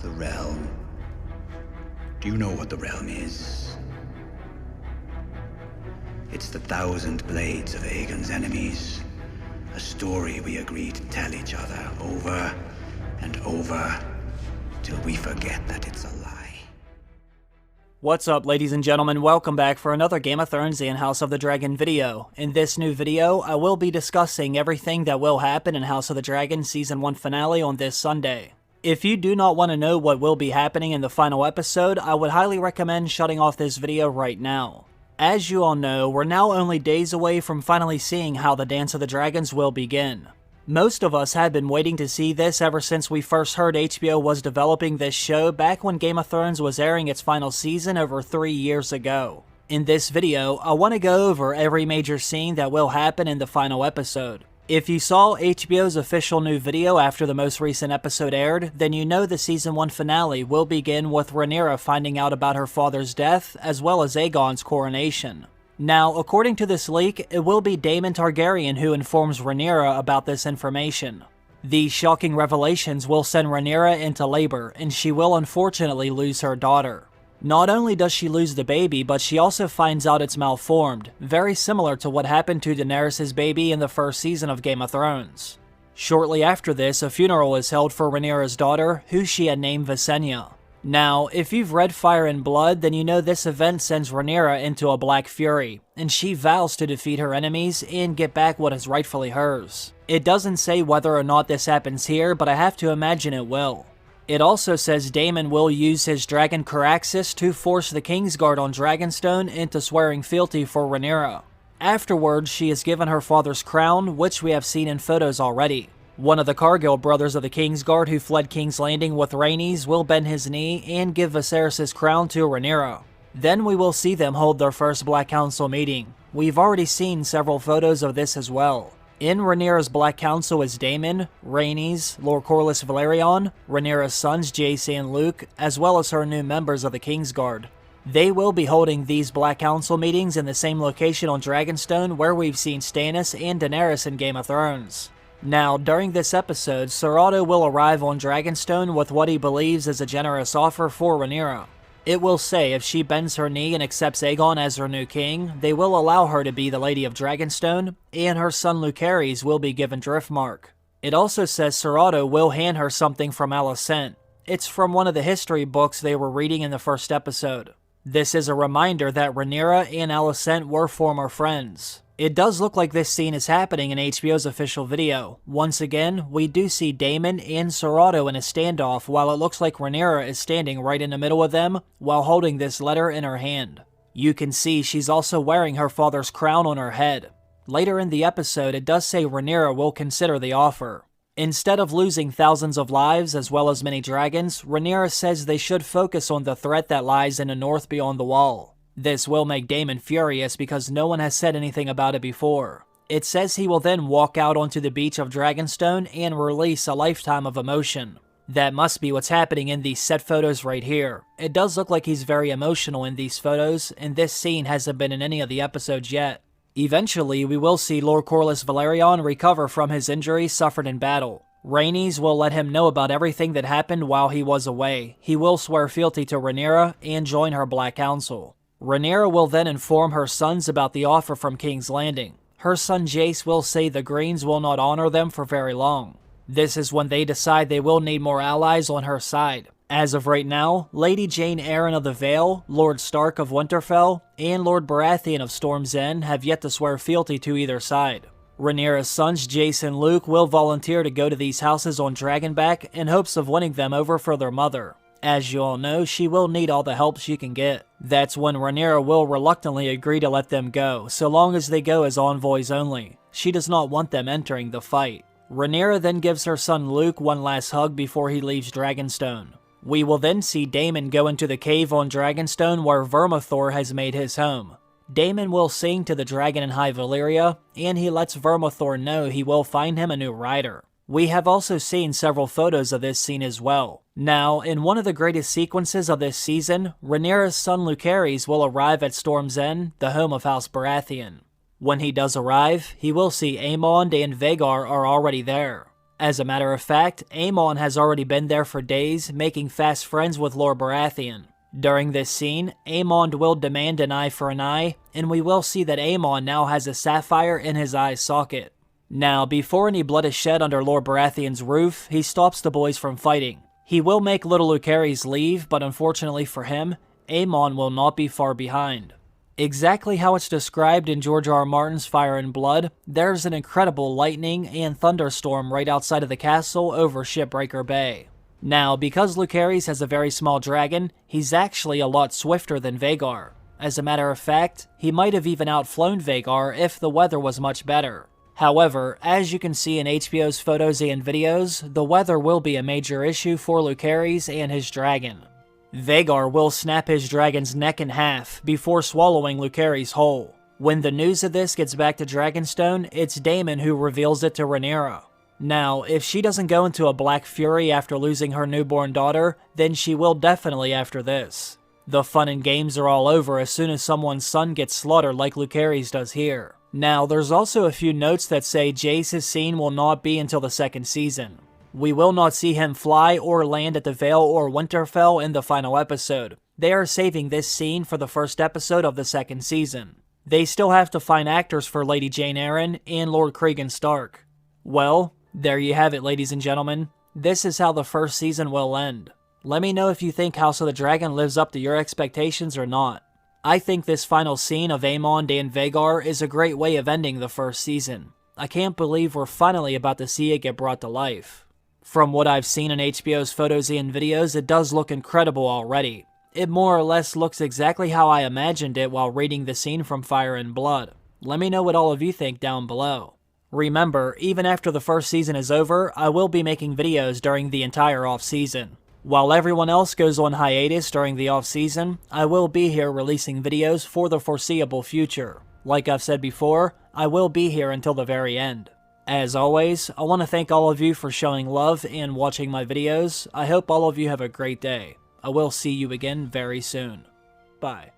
The realm. Do you know what the realm is? It's the 1,000 blades of Aegon's enemies. A story we agreed to tell each other over and over till we forget that it's a lie. What's up, ladies and gentlemen? Welcome back for another Game of Thrones and House of the Dragon video. In this new video, I will be discussing everything that will happen in House of the Dragon Season 1 finale on this Sunday. If you do not want to know what will be happening in the final episode, I would highly recommend shutting off this video right now. As you all know, we're now only days away from finally seeing how the Dance of the Dragons will begin. Most of us had been waiting to see this ever since we first heard HBO was developing this show back when Game of Thrones was airing its final season over 3 years ago. In this video, I want to go over every major scene that will happen in the final episode. If you saw HBO's official new video after the most recent episode aired, then you know the Season 1 finale will begin with Rhaenyra finding out about her father's death, as well as Aegon's coronation. Now, according to this leak, it will be Aemond Targaryen who informs Rhaenyra about this information. These shocking revelations will send Rhaenyra into labor, and she will unfortunately lose her daughter. Not only does she lose the baby, but she also finds out it's malformed, very similar to what happened to Daenerys' baby in the first season of Game of Thrones. Shortly after this, a funeral is held for Rhaenyra's daughter, who she had named Visenya. Now, if you've read Fire and Blood, then you know this event sends Rhaenyra into a black fury, and she vows to defeat her enemies and get back what is rightfully hers. It doesn't say whether or not this happens here, but I have to imagine it will. It also says Daemon will use his dragon Caraxes to force the Kingsguard on Dragonstone into swearing fealty for Rhaenyra. Afterwards, she is given her father's crown, which we have seen in photos already. One of the Cargill brothers of the Kingsguard who fled King's Landing with Rhaenys will bend his knee and give Viserys' crown to Rhaenyra. Then we will see them hold their first Black Council meeting. We've already seen several photos of this as well. In Rhaenyra's Black Council is Daemon, Rhaenys, Lord Corlys Velaryon, Rhaenyra's sons Jace and Luke, as well as her new members of the Kingsguard. They will be holding these Black Council meetings in the same location on Dragonstone where we've seen Stannis and Daenerys in Game of Thrones. Now, during this episode, Sir Otto will arrive on Dragonstone with what he believes is a generous offer for Rhaenyra. It will say if she bends her knee and accepts Aegon as her new king, they will allow her to be the Lady of Dragonstone, and her son Lucerys will be given Driftmark. It also says Sir Otto will hand her something from Alicent. It's from one of the history books they were reading in the first episode. This is a reminder that Rhaenyra and Alicent were former friends. It does look like this scene is happening in HBO's official video. Once again, we do see Daemon and Sir Otto in a standoff while it looks like Rhaenyra is standing right in the middle of them while holding this letter in her hand. You can see she's also wearing her father's crown on her head. Later in the episode, it does say Rhaenyra will consider the offer. Instead of losing thousands of lives as well as many dragons, Rhaenyra says they should focus on the threat that lies in the north beyond the wall. This will make Daemon furious because no one has said anything about it before. It says he will then walk out onto the beach of Dragonstone and release a lifetime of emotion. That must be what's happening in these set photos right here. It does look like he's very emotional in these photos, and this scene hasn't been in any of the episodes yet. Eventually, we will see Lord Corlys Velaryon recover from his injuries suffered in battle. Rhaenys will let him know about everything that happened while he was away. He will swear fealty to Rhaenyra and join her Black Council. Rhaenyra will then inform her sons about the offer from King's Landing. Her son Jace will say the Greens will not honor them for very long. This is when they decide they will need more allies on her side. As of right now, Lady Jane Arryn of the Vale, Lord Stark of Winterfell, and Lord Baratheon of Storm's End have yet to swear fealty to either side. Rhaenyra's sons Jace and Luke will volunteer to go to these houses on Dragonback in hopes of winning them over for their mother. As you all know, she will need all the help she can get. That's when Rhaenyra will reluctantly agree to let them go, so long as they go as envoys only. She does not want them entering the fight. Rhaenyra then gives her son Luke one last hug before he leaves Dragonstone. We will then see Daemon go into the cave on Dragonstone where Vermithor has made his home. Daemon will sing to the dragon in High Valyria, and he lets Vermithor know he will find him a new rider. We have also seen several photos of this scene as well. Now, in one of the greatest sequences of this season, Rhaenyra's son Lucerys will arrive at Storm's End, the home of House Baratheon. When he does arrive, he will see Aemond and Vhagar are already there. As a matter of fact, Aemond has already been there for days, making fast friends with Lord Baratheon. During this scene, Aemond will demand an eye for an eye, and we will see that Aemond now has a sapphire in his eye socket. Now, before any blood is shed under Lord Baratheon's roof, he stops the boys from fighting. He will make little Lucerys leave, but unfortunately for him, Aemond will not be far behind. Exactly how it's described in George R. R. Martin's Fire and Blood, there's an incredible lightning and thunderstorm right outside of the castle over Shipbreaker Bay. Now, because Lucerys has a very small dragon, he's actually a lot swifter than Vhagar. As a matter of fact, he might have even outflown Vhagar if the weather was much better. However, as you can see in HBO's photos and videos, the weather will be a major issue for Lucerys and his dragon. Vhagar will snap his dragon's neck in half before swallowing Lucerys whole. When the news of this gets back to Dragonstone, it's Daemon who reveals it to Rhaenyra. Now, if she doesn't go into a black fury after losing her newborn daughter, then she will definitely after this. The fun and games are all over as soon as someone's son gets slaughtered like Lucerys does here. Now, there's also a few notes that say Jace's scene will not be until the second season. We will not see him fly or land at the Vale or Winterfell in the final episode. They are saving this scene for the first episode of the second season. They still have to find actors for Lady Jane Arryn and Lord Cregan Stark. Well, there you have it, ladies and gentlemen. This is how the first season will end. Let me know if you think House of the Dragon lives up to your expectations or not. I think this final scene of Aemond and Vhagar is a great way of ending the first season. I can't believe we're finally about to see it get brought to life. From what I've seen in HBO's photos and videos, it does look incredible already. It more or less looks exactly how I imagined it while reading the scene from Fire and Blood. Let me know what all of you think down below. Remember, even after the first season is over, I will be making videos during the entire off-season. While everyone else goes on hiatus during the off-season, I will be here releasing videos for the foreseeable future. Like I've said before, I will be here until the very end. As always, I want to thank all of you for showing love and watching my videos. I hope all of you have a great day. I will see you again very soon. Bye.